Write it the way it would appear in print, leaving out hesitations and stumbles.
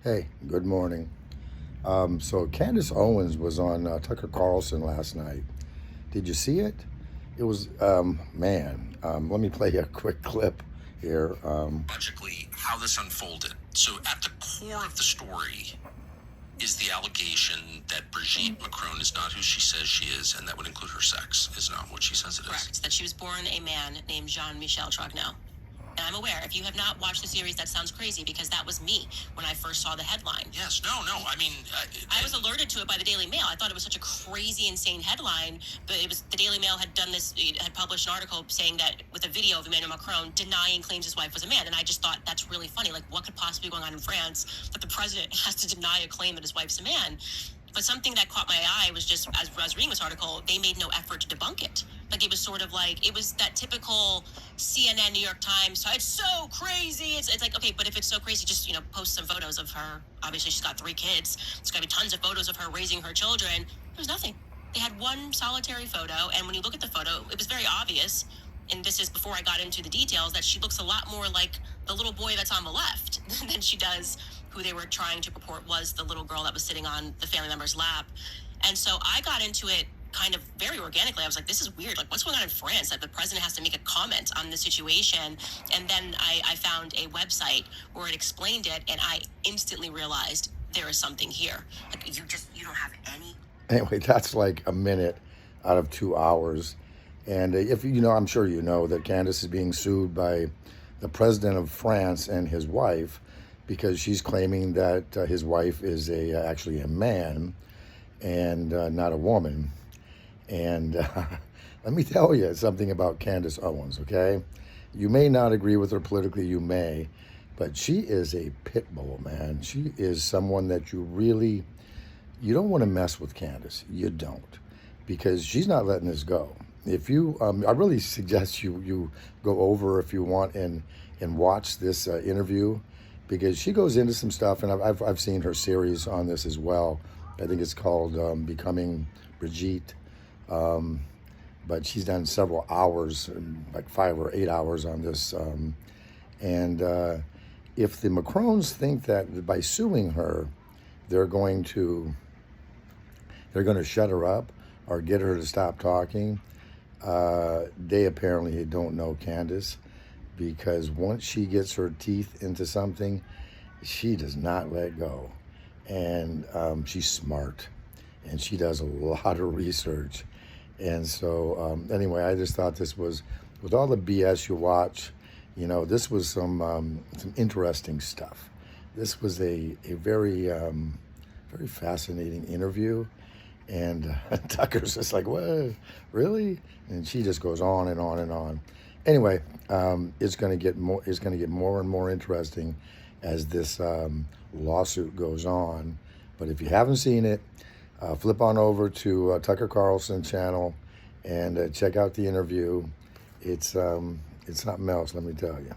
Hey, good morning. So Candace Owens was on Tucker Carlson last night. Did you see it? It was, man. Let me play you a quick clip here. Logically, how this unfolded. So, at the core of the story is the allegation that Brigitte Macron is not who she says she is, and that would include her sex, is not what she says it is. Correct. That she was born a man named Jean-Michel Trogneau. And I'm aware, if you have not watched the series, that sounds crazy because that was me when I first saw the headline. Yes, no. I mean, I was alerted to it by the Daily Mail. I thought it was such a crazy, insane headline, but it was the Daily Mail had done this, had published an article saying that with a video of Emmanuel Macron denying claims his wife was a man. And I just thought that's really funny. Like, what could possibly be going on in France that the president has to deny a claim that his wife's a man? But something that caught my eye was just, as I was reading this article, they made no effort to debunk it. Like, it was sort of like, it was that typical CNN, New York Times, so it's so crazy. It's like, okay, but if it's so crazy, just, post some photos of her. Obviously, she's got 3 kids. There's going to be tons of photos of her raising her children. There's nothing. They had one solitary photo, and when you look at the photo, it was very obvious, and this is before I got into the details, that she looks a lot more like the little boy that's on the left than she does who they were trying to purport was the little girl that was sitting on the family member's lap. And so I got into it kind of very organically. I was like, this is weird. Like, what's going on in France? That the president has to make a comment on the situation. And then I found a website where it explained it, and I instantly realized there is something here. Like, you don't have any. Anyway, that's like a minute out of 2 hours. And if you know, I'm sure you know that Candace is being sued by the president of France and his wife because she's claiming that his wife is actually a man and not a woman. And let me tell you something about Candace Owens, okay? You may not agree with her politically, you may, but she is a pit bull, man. She is someone that you don't want to mess with Candace. You don't, because she's not letting this go. If you, I really suggest you go over if you want and watch this interview, because she goes into some stuff, and I've seen her series on this as well. I think it's called Becoming Brigitte, but she's done several hours, like 5 or 8 hours on this. And if the Macrons think that by suing her, they're going to shut her up or get her to stop talking, they apparently don't know Candace, because once she gets her teeth into something, she does not let go. And she's smart, and she does a lot of research. And so anyway, I just thought this was, with all the BS you watch, this was some interesting stuff. This was a very very fascinating interview. And Tucker's just like, what, really? And she just goes on and on and on. Anyway, it's going to get more and more interesting as this lawsuit goes on. But if you haven't seen it, flip on over to Tucker Carlson channel and check out the interview. It's something else, let me tell you.